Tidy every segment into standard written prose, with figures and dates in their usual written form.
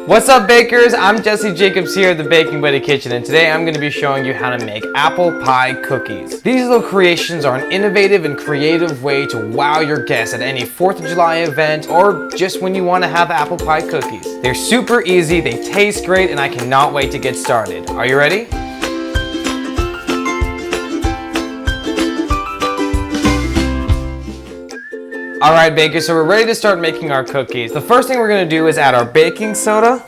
What's up, bakers? I'm Jesse Jacobs here at the Baking Buddy Kitchen, and today I'm going to be showing you how to make apple pie cookies. These little creations are an innovative and creative way to wow your guests at any 4th of July event or just when you want to have apple pie cookies. They're super easy, they taste great, and I cannot wait to get started. Are you ready? Alright bakers, so we're ready to start making our cookies. The first thing we're going to do is add our baking soda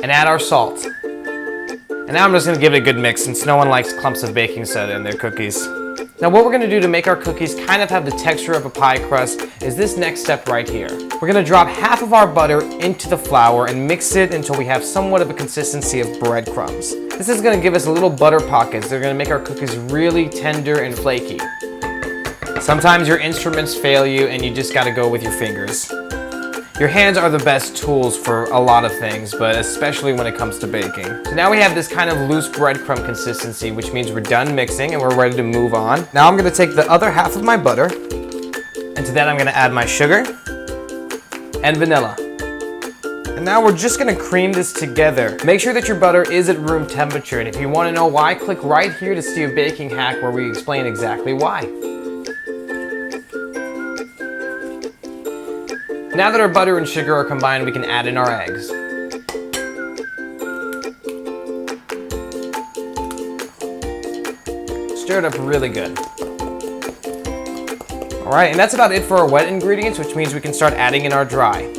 and add our salt. And now I'm just going to give it a good mix since no one likes clumps of baking soda in their cookies. Now what we're going to do to make our cookies kind of have the texture of a pie crust is this next step right here. We're going to drop half of our butter into the flour and mix it until we have somewhat of a consistency of breadcrumbs. This is going to give us little butter pockets. They're going to make our cookies really tender and flaky. Sometimes your instruments fail you and you just gotta go with your fingers. Your hands are the best tools for a lot of things, but especially when it comes to baking. So now we have this kind of loose breadcrumb consistency, which means we're done mixing and we're ready to move on. Now I'm gonna take the other half of my butter, and to that I'm gonna add my sugar and vanilla. And now we're just gonna cream this together. Make sure that your butter is at room temperature, and if you wanna know why, click right here to see a baking hack where we explain exactly why. Now that our butter and sugar are combined, we can add in our eggs. Stir it up really good. Alright, and that's about it for our wet ingredients, which means we can start adding in our dry.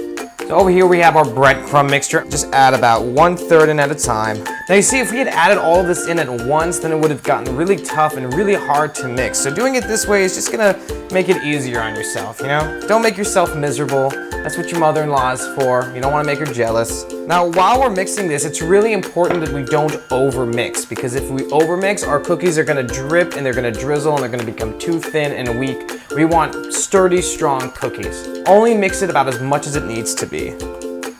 So over here we have our breadcrumb mixture. Just add about 1/3 in at a time. Now you see, if we had added all of this in at once, then it would have gotten really tough and really hard to mix. So doing it this way is just gonna make it easier on yourself, you know? Don't make yourself miserable. That's what your mother-in-law is for. You don't want to make her jealous. Now, while we're mixing this, it's really important that we don't over-mix, because if we over-mix, our cookies are going to drip and they're going to drizzle and they're going to become too thin and weak. We want sturdy, strong cookies. Only mix it about as much as it needs to be.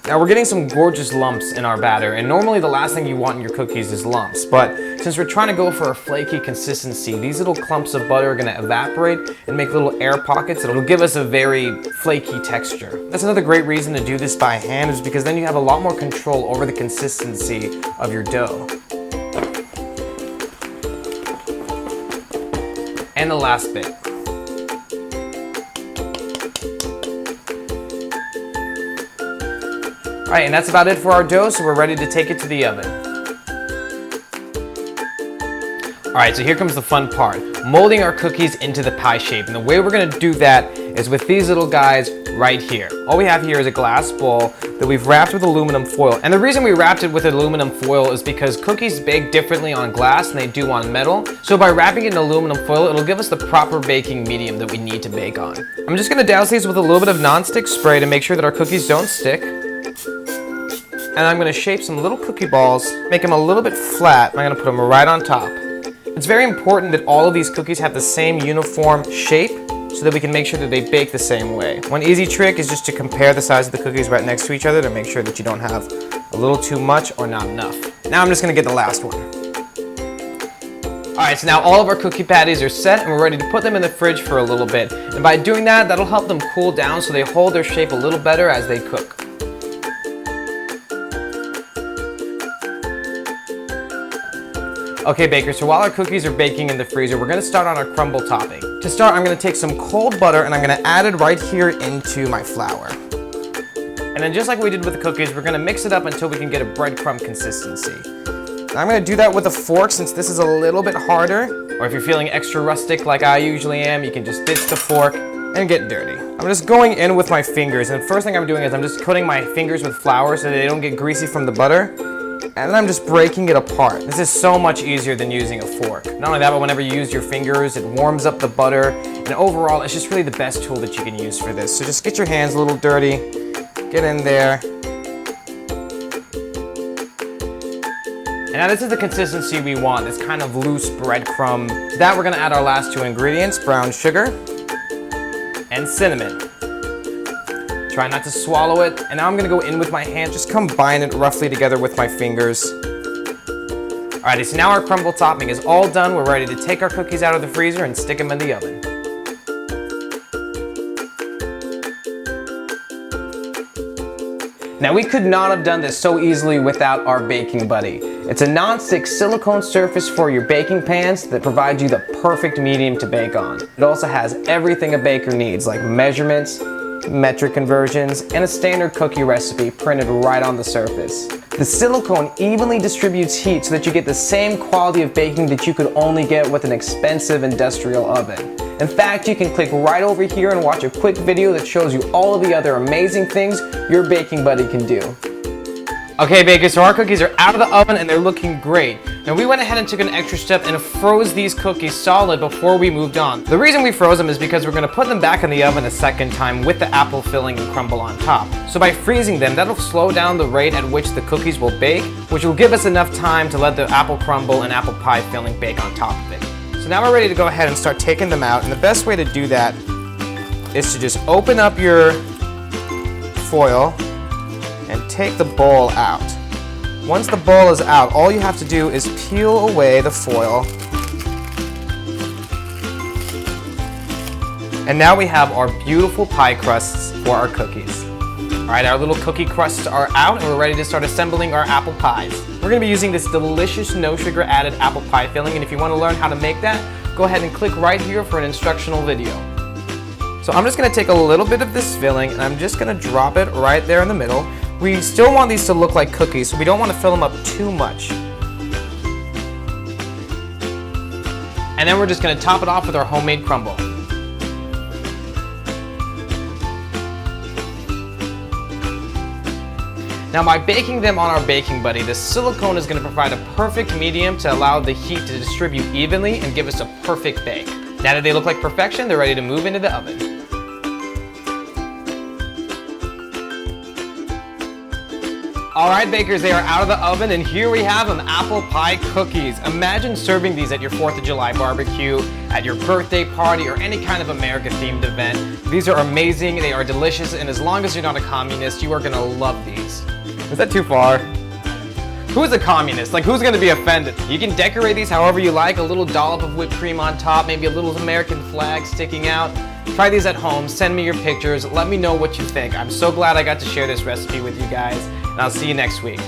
Now we're getting some gorgeous lumps in our batter, and normally the last thing you want in your cookies is lumps, but since we're trying to go for a flaky consistency, these little clumps of butter are going to evaporate and make little air pockets that'll give us a very flaky texture. That's another great reason to do this by hand, is because then you have a lot more control over the consistency of your dough. And the last bit. Alright, and that's about it for our dough, so we're ready to take it to the oven. Alright, so here comes the fun part. Molding our cookies into the pie shape. And the way we're going to do that is with these little guys right here. All we have here is a glass bowl that we've wrapped with aluminum foil. And the reason we wrapped it with aluminum foil is because cookies bake differently on glass than they do on metal. So by wrapping it in aluminum foil, it'll give us the proper baking medium that we need to bake on. I'm just going to douse these with a little bit of non-stick spray to make sure that our cookies don't stick. And I'm going to shape some little cookie balls, make them a little bit flat, and I'm going to put them right on top. It's very important that all of these cookies have the same uniform shape so that we can make sure that they bake the same way. One easy trick is just to compare the size of the cookies right next to each other to make sure that you don't have a little too much or not enough. Now I'm just going to get the last one. Alright, so now all of our cookie patties are set and we're ready to put them in the fridge for a little bit. And by doing that, that'll help them cool down so they hold their shape a little better as they cook. Okay bakers, so while our cookies are baking in the freezer, we're going to start on our crumble topping. To start, I'm going to take some cold butter and I'm going to add it right here into my flour. And then just like we did with the cookies, we're going to mix it up until we can get a breadcrumb consistency. Now I'm going to do that with a fork since this is a little bit harder. Or if you're feeling extra rustic like I usually am, you can just ditch the fork and get dirty. I'm just going in with my fingers, and the first thing I'm doing is I'm just coating my fingers with flour so that they don't get greasy from the butter. And then I'm just breaking it apart. This is so much easier than using a fork. Not only that, but whenever you use your fingers, it warms up the butter. And overall, it's just really the best tool that you can use for this. So just get your hands a little dirty, get in there. And now this is the consistency we want, this kind of loose breadcrumb. To that, we're gonna add our last two ingredients, brown sugar and cinnamon. Try not to swallow it. And now I'm gonna go in with my hand, just combine it roughly together with my fingers. Alrighty, so now our crumble topping is all done. We're ready to take our cookies out of the freezer and stick them in the oven. Now we could not have done this so easily without our Baking Buddy. It's a non-stick silicone surface for your baking pans that provides you the perfect medium to bake on. It also has everything a baker needs, like measurements, metric conversions, and a standard cookie recipe printed right on the surface. The silicone evenly distributes heat so that you get the same quality of baking that you could only get with an expensive industrial oven. In fact, you can click right over here and watch a quick video that shows you all of the other amazing things your Baking Buddy can do. Okay bakers, so our cookies are out of the oven and they're looking great. Now we went ahead and took an extra step and froze these cookies solid before we moved on. The reason we froze them is because we're going to put them back in the oven a second time with the apple filling and crumble on top. So by freezing them, that'll slow down the rate at which the cookies will bake, which will give us enough time to let the apple crumble and apple pie filling bake on top of it. So now we're ready to go ahead and start taking them out, and the best way to do that is to just open up your foil and take the bowl out. Once the bowl is out, all you have to do is peel away the foil. And now we have our beautiful pie crusts for our cookies. All right, our little cookie crusts are out and we're ready to start assembling our apple pies. We're gonna be using this delicious no sugar added apple pie filling, and if you wanna learn how to make that, go ahead and click right here for an instructional video. So I'm just gonna take a little bit of this filling and I'm just gonna drop it right there in the middle. We still want these to look like cookies, so we don't want to fill them up too much. And then we're just going to top it off with our homemade crumble. Now by baking them on our Baking Buddy, the silicone is going to provide a perfect medium to allow the heat to distribute evenly and give us a perfect bake. Now that they look like perfection, they're ready to move into the oven. Alright bakers, they are out of the oven and here we have them, apple pie cookies. Imagine serving these at your 4th of July barbecue, at your birthday party, or any kind of America themed event. These are amazing, they are delicious, and as long as you're not a communist, you are gonna love these. Is that too far? Who's a communist? Like, who's gonna be offended? You can decorate these however you like, a little dollop of whipped cream on top, maybe a little American flag sticking out. Try these at home, send me your pictures, let me know what you think. I'm so glad I got to share this recipe with you guys, and I'll see you next week.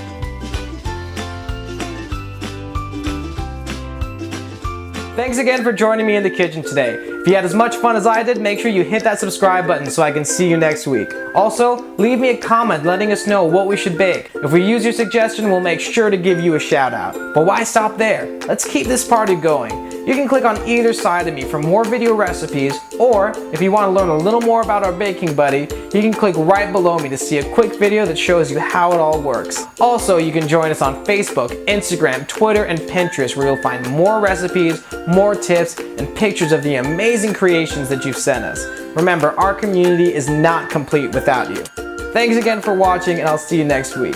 Thanks again for joining me in the kitchen today. If you had as much fun as I did, make sure you hit that subscribe button so I can see you next week. Also, leave me a comment letting us know what we should bake. If we use your suggestion, we'll make sure to give you a shout out. But why stop there? Let's keep this party going. You can click on either side of me for more video recipes, or if you want to learn a little more about our Baking Buddy, you can click right below me to see a quick video that shows you how it all works. Also, you can join us on Facebook, Instagram, Twitter, and Pinterest, where you'll find more recipes, more tips, and pictures of the amazing creations that you've sent us. Remember, our community is not complete without you. Thanks again for watching, and I'll see you next week.